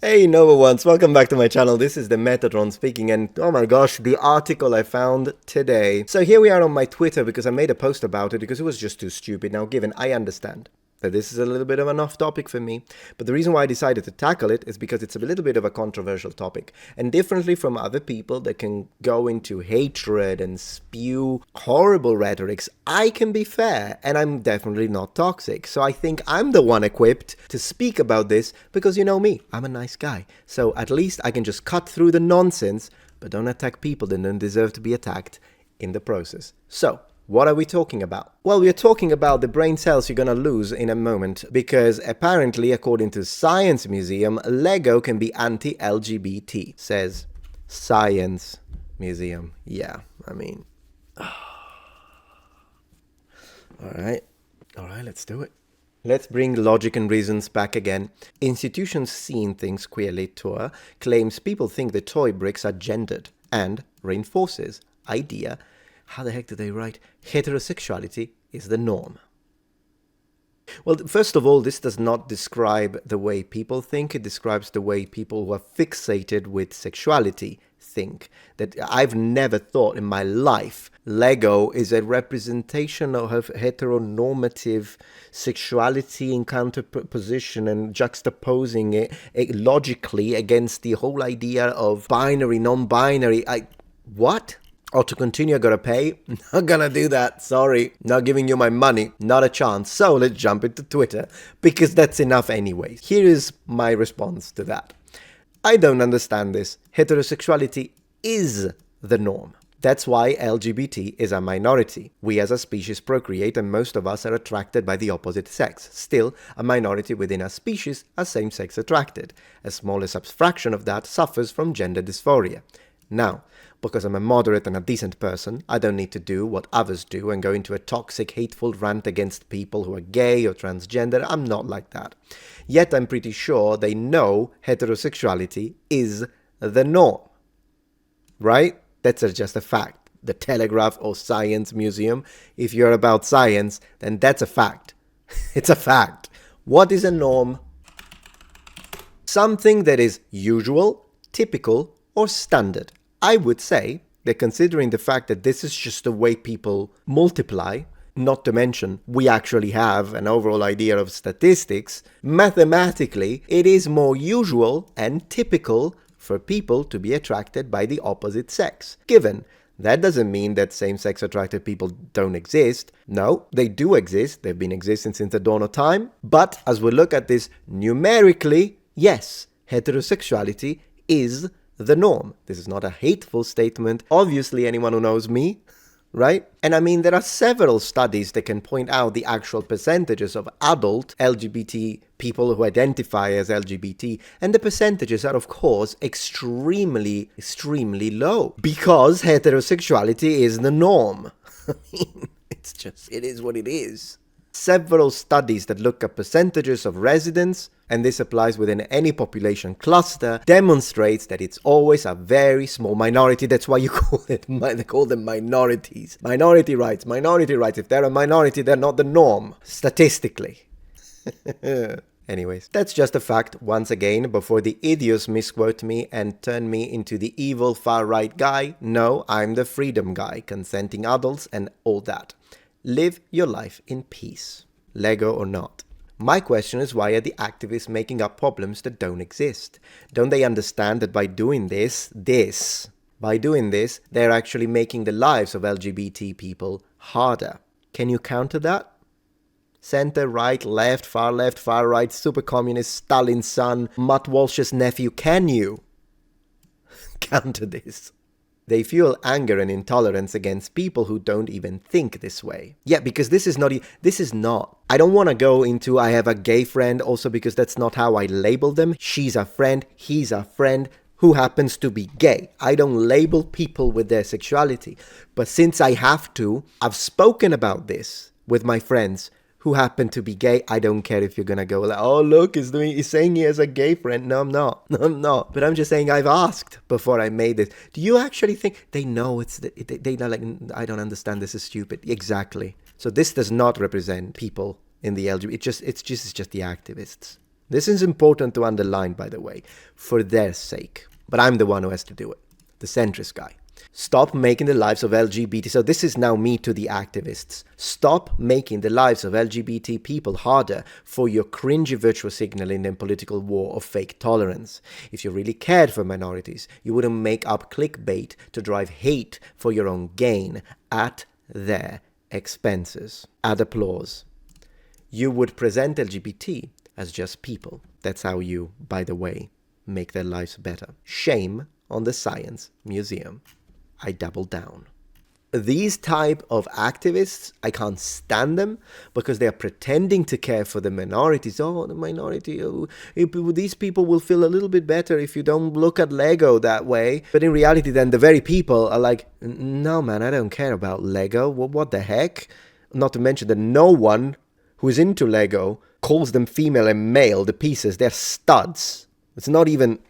Hey Nova ones, welcome back to my channel. This is the Metatron speaking, and oh my gosh, the article I found today. So here we are on my Twitter because I made a post about it because it was just too stupid. Now given, I understand that this is a little bit of an off topic for me, but the reason why I decided to tackle it is because it's a little bit of a controversial topic, and differently from other people that can go into hatred and spew horrible rhetorics, I can be fair, and I'm definitely not toxic. So I think I'm the one equipped to speak about this because you know me, I'm a nice guy. So at least I can just cut through the nonsense, but don't attack people that don't deserve to be attacked in the process. So what are we talking about? Well, we are talking about the brain cells you're gonna lose in a moment because apparently, according to Science Museum, Lego can be anti-LGBT, says Science Museum. Yeah, I mean... Alright, let's do it. Let's bring logic and reasons back again. Institutions Seeing Things Queerly tour claims people think the toy bricks are gendered and reinforces idea. How the heck did they write? Heterosexuality is the norm. Well, first of all, this does not describe the way people think. It describes the way people who are fixated with sexuality think. That I've never thought in my life Lego is a representation of heteronormative sexuality in counterposition and juxtaposing it logically against the whole idea of binary, non-binary. What? Or to continue, I gotta pay? Not gonna do that, sorry. Not giving you my money, not a chance. So let's jump into Twitter, because that's enough anyway. Here is my response to that. I don't understand this. Heterosexuality is the norm. That's why LGBT is a minority. We as a species procreate and most of us are attracted by the opposite sex. Still, a minority within a species are same-sex attracted. A smaller subfraction of that suffers from gender dysphoria. Now, because I'm a moderate and a decent person, I don't need to do what others do and go into a toxic, hateful rant against people who are gay or transgender. I'm not like that. Yet I'm pretty sure they know heterosexuality is the norm. Right? That's just a fact. The Telegraph or Science Museum, if you're about science, then that's a fact. It's a fact. What is a norm? Something that is usual, typical, or standard. I would say that considering the fact that this is just the way people multiply, not to mention we actually have an overall idea of statistics, mathematically it is more usual and typical for people to be attracted by the opposite sex. Given that doesn't mean that same-sex attracted people don't exist. No, they do exist. They've been existing since the dawn of time. But as we look at this numerically, yes, heterosexuality is the norm. This is not a hateful statement. Obviously, anyone who knows me, right? And I mean, there are several studies that can point out the actual percentages of adult LGBT people who identify as LGBT, and the percentages are, of course, extremely low because heterosexuality is the norm. I mean, it is what it is. Several studies that look at percentages of residents, and this applies within any population cluster, demonstrates that it's always a very small minority. That's why they call them minorities. Minority rights. If they're a minority, they're not the norm, statistically. Anyways, that's just a fact, once again, before the idiots misquote me and turn me into the evil far-right guy. No, I'm the freedom guy, consenting adults and all that. Live your life in peace, Lego or not. My question is, why are the activists making up problems that don't exist? Don't they understand that by doing this, they're actually making the lives of LGBT people harder? Can you counter that? Center, right, left, far right, super communist, Stalin's son, Matt Walsh's nephew, can you counter this? They fuel anger and intolerance against people who don't even think this way. Yeah, because this is not. I don't want to go into I have a gay friend also because that's not how I label them. She's a friend, he's a friend who happens to be gay. I don't label people with their sexuality. But since I have to, I've spoken about this with my friends who happen to be gay. I don't care if you're gonna go like, oh look, he's saying he has a gay friend. No, I'm not. But I'm just saying I've asked before I made this. Do you actually think they know they're like, I don't understand, this is stupid. Exactly. So this does not represent people in the LGBT. It's just the activists. This is important to underline, by the way, for their sake. But I'm the one who has to do it, the centrist guy. Stop making the lives of LGBT. So this is now me to the activists. Stop making the lives of LGBT people harder for your cringy virtual signaling and political war of fake tolerance. If you really cared for minorities, you wouldn't make up clickbait to drive hate for your own gain at their expenses. Add applause. You would present LGBT as just people. That's how you, by the way, make their lives better. Shame on the Science Museum. I double down. These type of activists, I can't stand them because they are pretending to care for the minorities. Oh, the minority, these people will feel a little bit better if you don't look at Lego that way. But in reality, then the very people are like, no, man, I don't care about Lego. What the heck? Not to mention that no one who is into Lego calls them female and male, the pieces. They're studs. It's not even...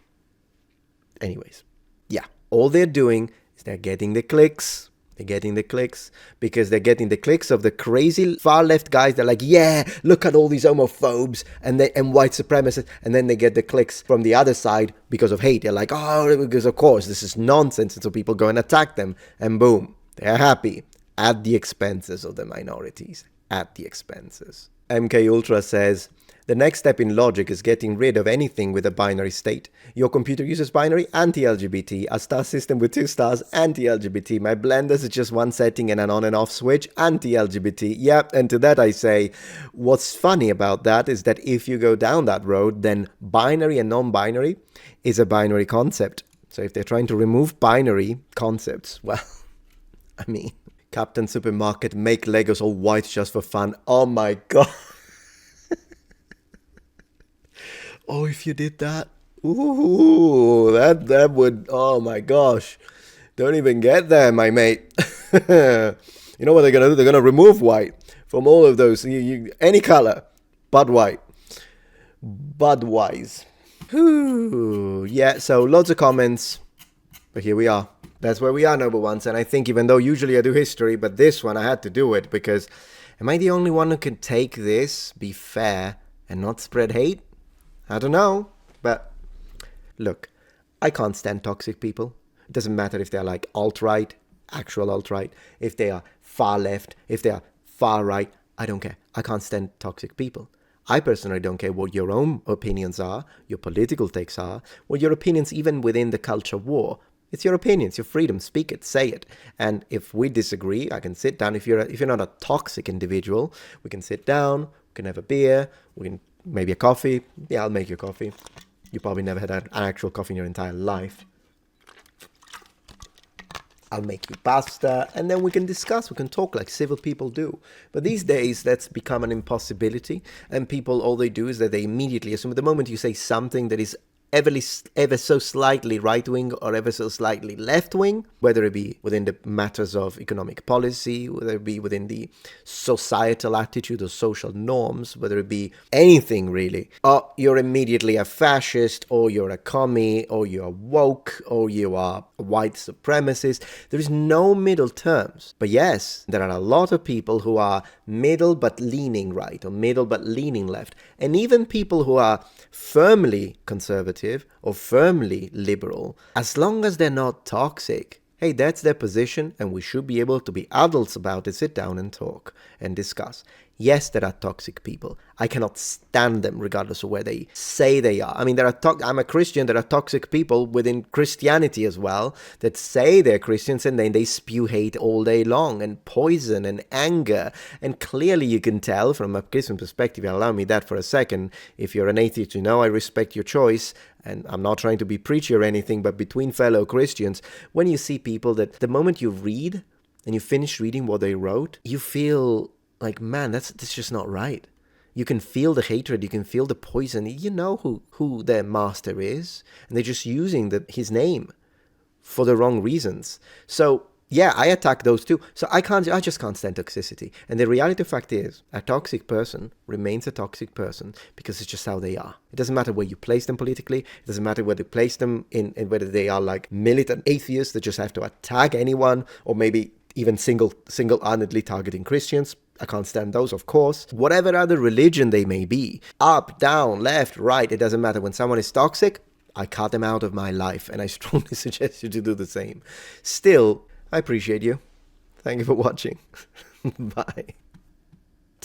Anyways, yeah, all they're doing... They're getting the clicks. They're getting the clicks because they're getting the clicks of the crazy far left guys. They're like, yeah, look at all these homophobes and white supremacists. And then they get the clicks from the other side because of hate. They're like, oh, because of course, this is nonsense. And so people go and attack them. And boom, they're happy at the expenses of the minorities. At the expenses. MK Ultra says, the next step in logic is getting rid of anything with a binary state. Your computer uses binary, anti-LGBT. A star system with 2 stars, anti-LGBT. My blenders is just one setting and an on and off switch, anti-LGBT. Yep, and to that I say, what's funny about that is that if you go down that road, then binary and non-binary is a binary concept. So if they're trying to remove binary concepts, well, I mean, Captain Supermarket, make Legos all white just for fun. Oh my god. Oh, if you did that, ooh, that would, oh my gosh. Don't even get there, my mate. You know what they're going to do? They're going to remove white from all of those, any color, but white. Budwise. Whew. Yeah, so loads of comments, but here we are. That's where we are, noble ones. And I think even though usually I do history, but this one I had to do it because am I the only one who can take this, be fair, and not spread hate? I don't know, but look, I can't stand toxic people. It doesn't matter if they're like alt-right, actual alt-right, if they are far left, if they are far right, I don't care. I can't stand toxic people. I personally don't care what your own opinions are, your political takes are, or your opinions even within the culture war. It's your opinions, your freedom, speak it, say it. And if we disagree, I can sit down. If you're not a toxic individual, we can sit down, we can have a beer, we can maybe a coffee. Yeah, I'll make you coffee. You probably never had an actual coffee in your entire life. I'll make you pasta, and then we can discuss, we can talk like civil people do. But these days, that's become an impossibility, and people, all they do is that they immediately assume the moment you say something that is ever so slightly right-wing or ever so slightly left-wing, whether it be within the matters of economic policy, whether it be within the societal attitude or social norms, whether it be anything really, or you're immediately a fascist, or you're a commie, or you're woke, or you are a white supremacist. There is no middle terms. But yes, there are a lot of people who are middle but leaning right, or middle but leaning left, and even people who are firmly conservative or firmly liberal, as long as they're not toxic, hey, that's their position, and we should be able to be adults about it, sit down and talk and discuss. Yes, there are toxic people. I cannot stand them regardless of where they say they are. I mean, I'm a Christian. There are toxic people within Christianity as well that say they're Christians and then they spew hate all day long and poison and anger. And clearly you can tell from a Christian perspective, allow me that for a second, if you're an atheist, you know I respect your choice. And I'm not trying to be preachy or anything, but between fellow Christians, when you see people that the moment you read and you finish reading what they wrote, you feel like, man, that's just not right. You can feel the hatred, you can feel the poison. You know who their master is, and they're just using his name for the wrong reasons. So yeah, I attack those too. So I just can't stand toxicity. And the reality of fact is, a toxic person remains a toxic person because it's just how they are. It doesn't matter where you place them politically. It doesn't matter whether you place them in whether they are like militant atheists that just have to attack anyone, or maybe even single-handedly targeting Christians. I can't stand those, of course. Whatever other religion they may be, up, down, left, right, it doesn't matter. When someone is toxic, I cut them out of my life, and I strongly suggest you to do the same. Still, I appreciate you. Thank you for watching. Bye.